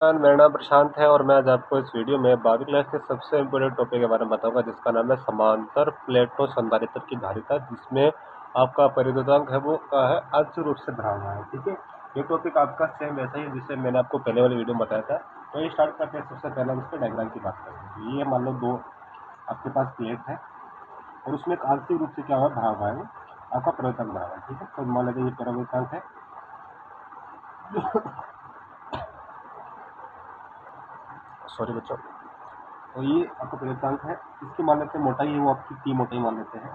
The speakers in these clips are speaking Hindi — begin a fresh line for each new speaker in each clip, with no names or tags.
मेरा नाम प्रशांत है और मैं आज आपको इस वीडियो में 12वीं क्लास के सबसे इम्पोर्टेंट टॉपिक के बारे में बताऊंगा जिसका नाम है समांतर प्लेटों संधारित्र की धारिता, जिसमें आपका परिवर्तनांक है वो है अंश रूप से भरा हुआ है। ठीक है, ये टॉपिक आपका सेम वैसा ही जिससे मैंने आपको पहले वाले वीडियो में बताया था। तो ये स्टार्ट करते हैं। सबसे पहले हम इसके डायग्राम की बात करते हैं। ये मान लो दो आपके पास प्लेट है और उसमें एक आंशिक रूप से क्या हुआ, भरा हुआ है, आपका परिवर्तनांक भरा हुआ है। ठीक है, तो मान लेते हैं ये परिवर्तनांक है सॉरी बच्चों। तो ये आपका परिवर्तनांक है, इसकी मान लेते हैं मोटाई है वो आपकी टी मोटाई मान लेते हैं।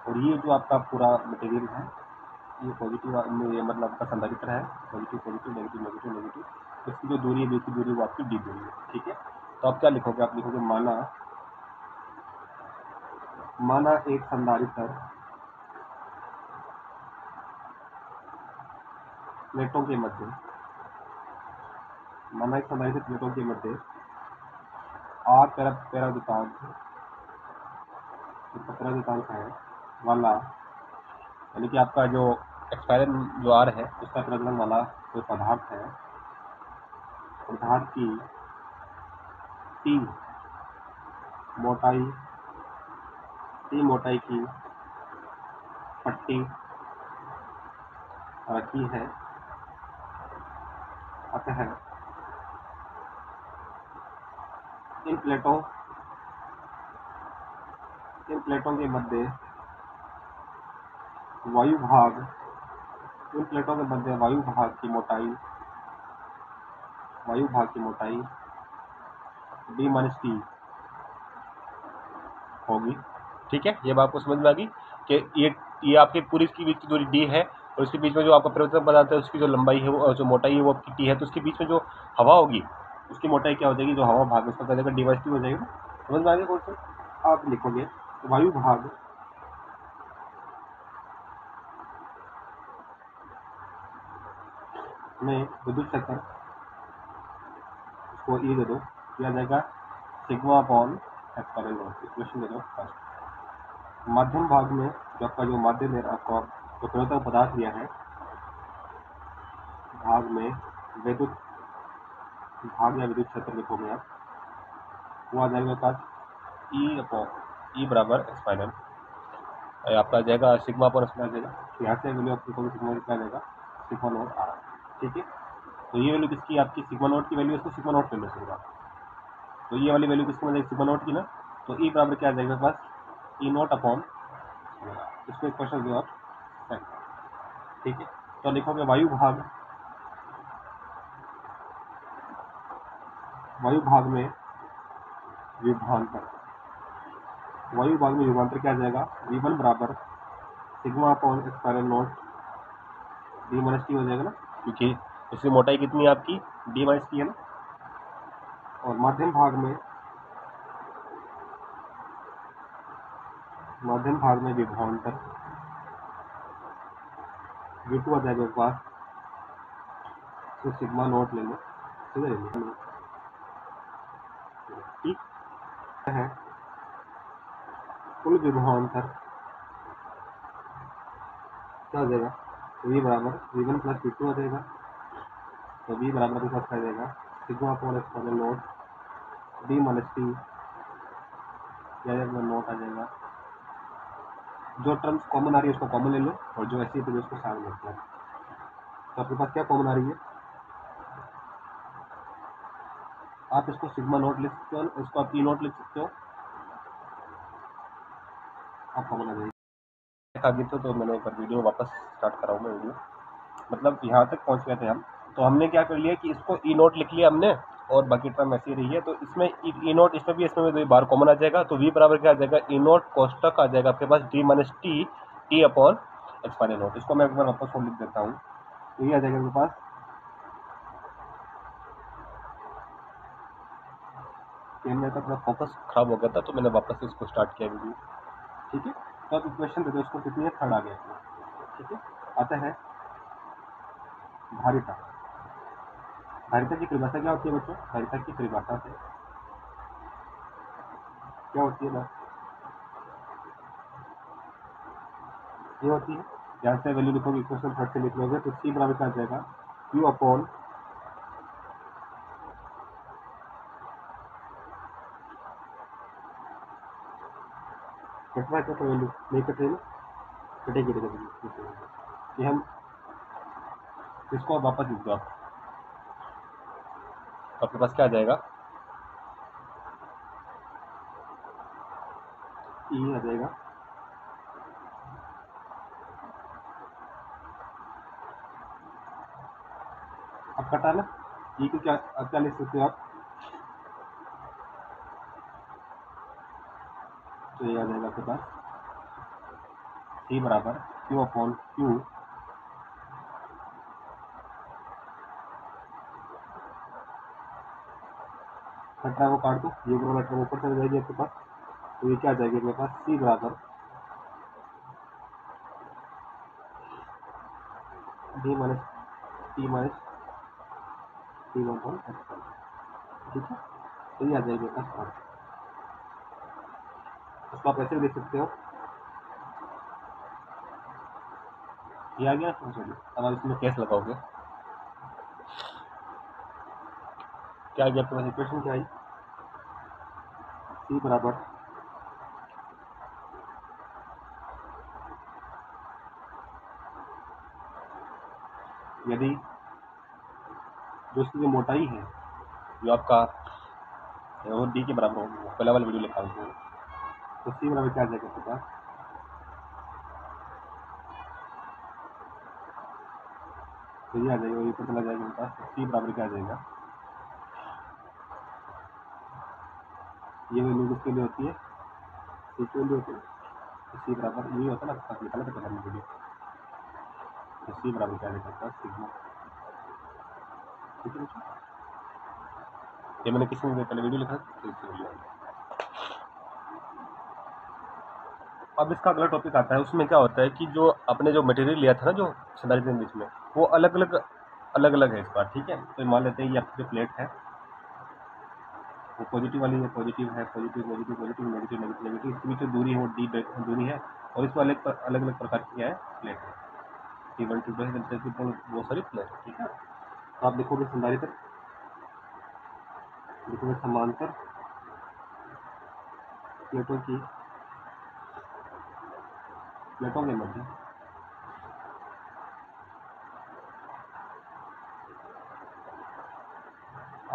और ये जो आपका पूरा मटेरियल है ये पॉजिटिव, ये मतलब आपका संधारित्र है, positive positive negative negative negative. इसकी जो दूरी है बी की दूरी वो आपकी डी दूरी है। ठीक है, तो आप क्या लिखोगे, आप लिखोगे माना एक संधारित्र प्लेटों के मध्य, माना एक संधारित्र प्लेटों के मध्य आर पैरादितांक है वाला, यानी कि आपका जो एक्सपायरन जो आर है उसका पैरादितांक वाला कोई पदार्थ है, पदार्थ की टी मोटाई की पट्टी रखी है, अतः इन प्लेटों के मध्य वायु भाग की मोटाई डी माइनस टी होगी। ठीक है, ये बात आपको समझ में आ गई कि ये आपके पूरी इसकी बीच की दूरी डी है और इसके बीच में जो आपका परिवर्तन पदार्थ है उसकी जो लंबाई है वो, जो मोटाई है वो आपकी टी है। तो उसके बीच में जो हवा होगी उसकी मोटाई क्या हो जाएगी, जो हवा भाग उसका क्या जाएगा, डी माइनस टी हो जाएगा। समझ में आ गया कौन आप लिखोगे वायु भाग में विद्युत क्षेत्र, इसको ये दे दो, किया जाएगा sigma upon epsilon naught. Equation दे दो फर्स्ट। माध्यम भाग में जो आपका जो माध्यम है आपका जो परिवर्तन पदार्थ लिया है, भाग में विद्युत भाग या विद्युत क्षेत्र लिखोगे आप, वो आ जाएगा पास ई बराबर एप्सिलॉन, आपका आ जाएगा सिग्मा अपॉन एप्सिलॉन आ जाएगा। तो यहाँ से वैल्यू आप लिखोगे सिग्मा क्या आ जाएगा, सिग्मा नॉट आर। ठीक है, तो ये वैल्यू किसकी, आपकी सिग्मा नॉट की वैल्यू, इसको सिग्मा नॉट ले लो सिग्मा। तो ये वाली वैल्यू किसको मिलेगी, सिग्मा नॉट की ना। तो ई बराबर क्या आ जाएगा पास, ई नॉट अपॉन, इसको एक क्वेश्चन दो आप। ठीक है, तो लिखोगे वायु भाग में विभवांतर, क्या आ जाएगा, V1 बराबर sigma upon epsilon naught d minus T हो जाएगा ना, क्योंकि इसकी मोटाई कितनी है आपकी, डी माइनस टी है ना। और माध्यम भाग में विभवांतर V2 आ जाएगा एक बार, तो सिग्मा नॉट ले लो, ठीक है। कुल विभवांतर क्या हो जाएगा, V बराबर V1 प्लस V2 आ जाएगा। तो V बराबर के साथ क्या जाएगा, sigma upon epsilon naught d minus t, naught आ जाएगा। जो टर्म्स कॉमन आ रही है उसको कॉमन ले लो और जो ऐसी है उसको साइड लेते हैं। तो आपके पास क्या कॉमन आ रही है, आप इसको सिग्मा नोट लिख सकते हो, इसको आप ई नोट लिख सकते हो, आप कॉमन आ जाएगी। आगे तो मैंने एक बार वीडियो वापस स्टार्ट कराऊँ मैं वीडियो, मतलब यहाँ तक पहुँच गए थे हम। तो हमने क्या कर लिया कि इसको ई नोट लिख लिया हमने और बाकी टर्म ऐसी रही है। तो इसमें ई नोट इसमें भी बार कॉमन आ जाएगा। तो वी बराबर क्या आ जाएगा, ई नोट कोष्टक आ जाएगा आपके पास d minus t upon epsilon naught. इसको मैं एक बार वापस लिख देता हूँ, तो ये आ जाएगा मेरे पास, मेरा थोड़ा फोकस खराब हो गया था तो मैंने वापस से इसको स्टार्ट किया वीडियो। ठीक है, तो आप इक्वेशन दे दो, इसको कितनी है, थर्ड आ गया। ठीक है, आता है धारिता। धारिता की परिभाषा क्या होती है बच्चों, धारिता की परिभाषा से क्या होती है बस ये होती है, यहाँ से वैल्यू लिखोगे, इक्वेशन 3 से लिख लोगे तो सी बराबर क्या आ जाएगा, क्यू अपॉन कट रहा है क्या? तो वैल्यू नहीं कट रही ना, कटेगी नहीं। ये हम इसको वापस लिख दो आप, तो आपके पास क्या आ जाएगा, ई आ जाएगा अब कटा ना, ई को क्या लिख सकते हो आप, तो ये आ जाएगा आपके पास सी बराबर क्यू अपॉन क्यू कटा वो काट दो, ये लेटर ऊपर चल जाएगी आपके पास, तो ये क्या आ जाएगी मेरे पास सी बराबर D minus T minus T one point x, ठीक है। तो ये आ जाएगी मेरे पास, इसको आप ऐसे भी देख सकते हो, ये आ गया। सॉरी, अब आप इसमें केस लगाओगे, क्या आ गया आपके पास इक्वेशन, क्या आई, सी बराबर यदि जो उसकी मोटाई है जो आपका वो डी के बराबर होगी, पहला वाला वीडियो लिखा हुआ, तो सी बराबर क्या आ जाएगा आपके पास, तो ये आ जाएगा, ये पता लग जाएगा मेरे पास सी बराबर क्या आ जाएगा, ये वैल्यू किसके लिए होती है, सी के लिए होती है, तो सी बराबर यही होता है ना, आपके पास निकाला था पहले वीडियो, तो सी बराबर क्या आ जाएगा आपका सिग्मा, ठीक है। ये मैंने किसी ने पहले वीडियो लिखा, तो इससे वीडियो अब इसका अगला टॉपिक आता है, उसमें क्या होता है कि जो अपने जो मटेरियल लिया था ना, जो संधारित्र के बीच में, वो अलग अलग है इस बार, ठीक है। तो मान लेते हैं ये आपकी जो प्लेट है वो पॉजिटिव वाली है, पॉजिटिव है, positive positive positive negative negative negative, इसके बीच जो दूरी है वो डी दूरी है, और इसमें अलग अलग प्रकार की क्या है प्लेट है, T1 T2 है, बहुत सारी प्लेट है, ठीक है। तो आप देखोगे संधारित्र, देखोगे समांतर प्लेटों के मध्य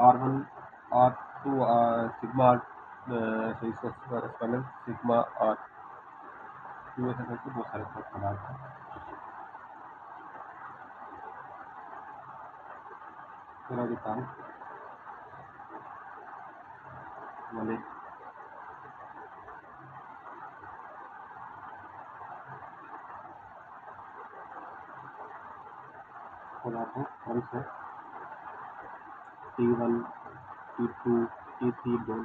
R1 R2 sigma sigma R two ऐसे करके बहुत सारे पदार्थ हैं, फिर आगे काम वाले पदार्थों क्रम से T1 T2 T3 दो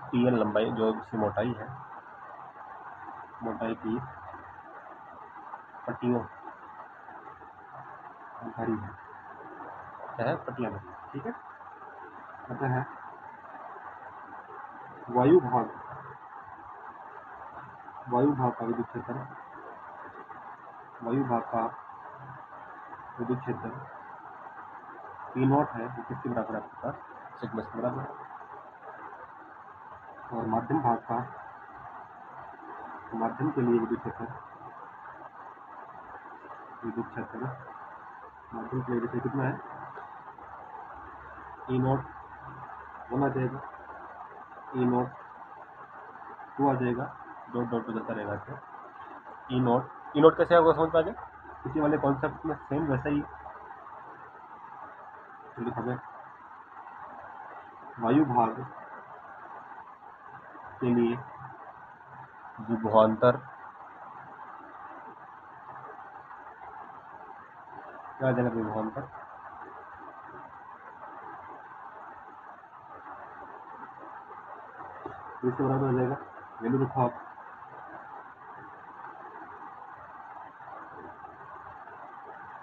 Tn लंबाई जो इसकी मोटाई है, मोटाई की पट्टियों भरी है, क्या है पट्टियां भरी, ठीक है। कहते हैं वायु भाग का विद्युत क्षेत्र, वायु भाग का विद्युत क्षेत्र P नॉट है, वो किसके बराबर है आपके पास, सिग्मा के बराबर है, और माध्यम भाग का माध्यम के लिए विद्युत क्षेत्र माध्यम के लिए विद्युत कितना है, E नॉट वन आ जाएगा, E नॉट टू आ जाएगा, डॉट डॉट बदलता रहेगा इससे, ई नोट कैसे आपको समझ में आ गया, किसी वाले कॉन्सेप्ट में सेम वैसा ही लिखोगे, वायु भाग के लिए विभवांतर क्या आ जाएगा, विभवांतर इसके बराबर हो जाएगा, वैल्यू लिखो आप,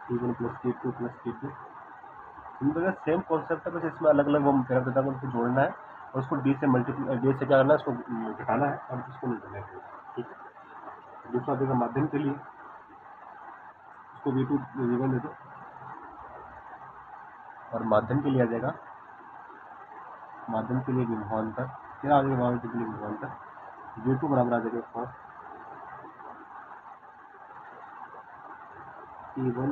T1 plus T2 plus T2, same concept है, बस इसमें अलग अलग वो पैरामीटर को उनको जोड़ना है, और उसको डी से मल्टीप्लाई, डी से क्या करना है, उसको घटाना है, और उसको नहीं करना है, ठीक है। दूसरा देगा माध्यम के लिए, उसको V2 V1 दे दो, और माध्यम के लिए आ जाएगा, माध्यम के लिए विभवांतर क्या आ जाएगा, माध्यम के लिए विभवांतर V2 बराबर आ जाएगा पास T1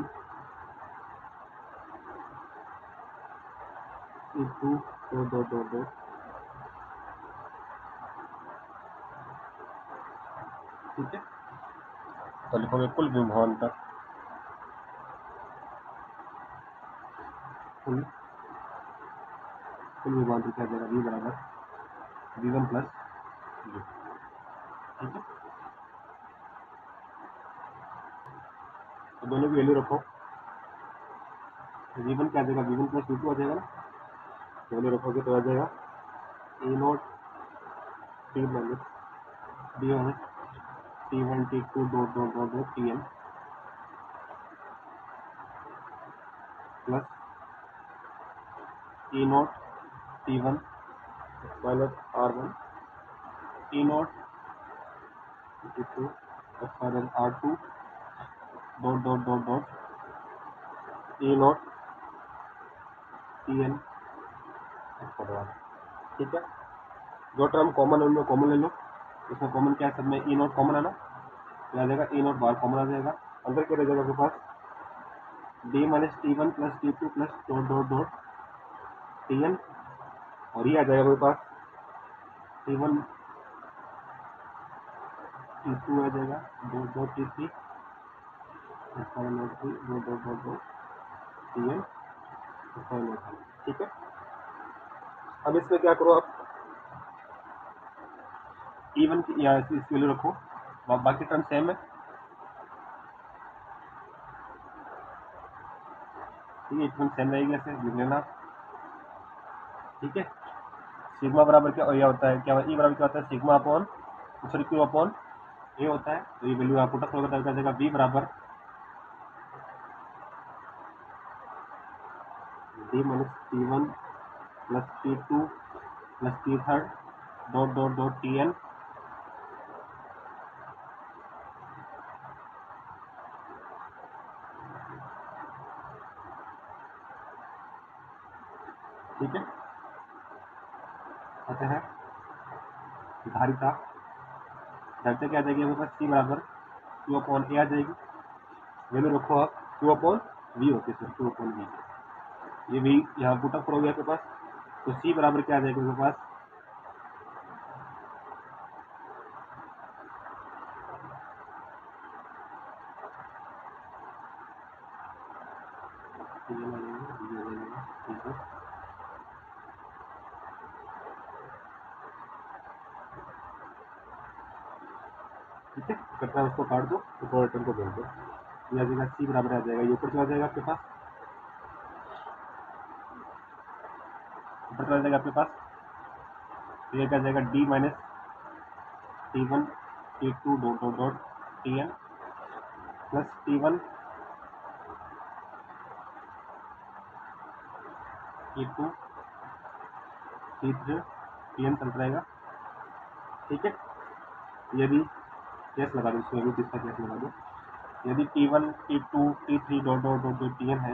T2 दो ठीक है। तो लिखोगे कुल विभवांतर कुल विभवांतर क्या जाएगा V बराबर V1 प्लस V2 ठीक है। तो दोनों की वैल्यू रखो, V1 क्या आ जाएगा V1 प्लस V2 आ जाएगा ना, वैल्यू रखोगे तो आ जाएगा E0 T minus D minus T1 T2 दो Tn plus E0 T1 minus R1 E0 T2 minus R2 dot E0 Tn ठीक है। जो टर्म कॉमन है उनमें कॉमन ले लो, इसमें कॉमन क्या है, सब में E0 कॉमन है ना, तो आ जाएगा E0 बाहर कॉमन आ जाएगा, अंदर क्या रह जाएगा आपके पास D minus T1 plus T2 plus dot Tn और ये आ जाएगा मेरे पास T1 T2 आ जाएगा दो T3 दो Tn ठीक है। अब इसमें क्या करो आप E1 की या इस वैल्यू रखो, बाकी टर्म सेम है ठीक है, टर्म सेम रहेगी ऐसे लिख लेना ठीक है। सिग्मा बराबर क्या यह होता है, क्या E बराबर क्या होता है sigma upon sorry Q upon a होता है, तो ये वैल्यू आपको पुट अप कर देगा V बराबर D minus T1 plus T2 plus T3 dot Tn ठीक है। आता है धारिता क्या आ जाएगी मेरे पास C बराबर Q अपॉन ए आ जाएगी, वैल्यू रखो आप Q अपॉन V होती है सर Q अपॉन V, ये भी यहाँ पुट अप करोगे आपके पास, तो C बराबर क्या आ जाएगा मेरे पास ठीक है, कटरा उसको काट दो तो रिटर्न को भेज दो, ये आ जाएगा C बराबर आ जाएगा, ये ऊपर चला जाएगा आपके पास, ऊपर चला जाएगा आपके पास, ये क्या जाएगा D minus T1 T2 dot Tn plus T1 T2 T3 Tn चलता रहेगा ठीक है। यदि केस लगा दो इसमें भी किसका केस लगा दो, यदि T1 T2 T3 dot Tn है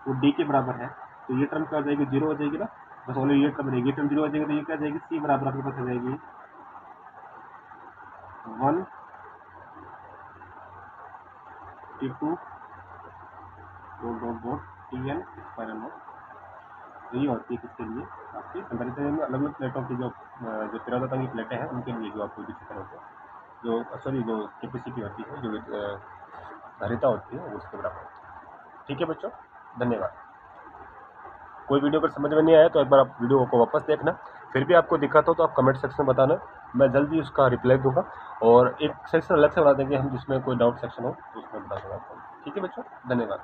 वो D के बराबर है, तो ये टर्म क्या हो जाएगी जीरो हो जाएगी ना, बस ओनली ये टर्म रहेगी, ये टर्म जीरो हो जाएगी, तो ये क्या जाएगी C बराबर आपके पास आ जाएगी 1 T2 dot Tn square note, तो ये होती है किसके लिए आपकी टेम्परेचर में अलग अलग प्लेटों की जो पिरामिड की प्लेटें हैं उनके लिए जो आपको दिख रहे हैं, जो सॉरी जो कैपेसिटी होती है जो धारिता होती है वो उसके बराबर होती है ठीक है बच्चों। धन्यवाद। कोई वीडियो अगर समझ में नहीं आया तो एक बार आप वीडियो को वापस देखना, फिर भी आपको दिक्कत हो तो आप कमेंट सेक्शन में बताना, मैं जल्दी उसका रिप्लाई दूंगा, और एक सेक्शन अलग से बना देंगे हम जिसमें कोई डाउट सेक्शन हो तो उसमें बता दूंगा आपको ठीक है बच्चों। धन्यवाद।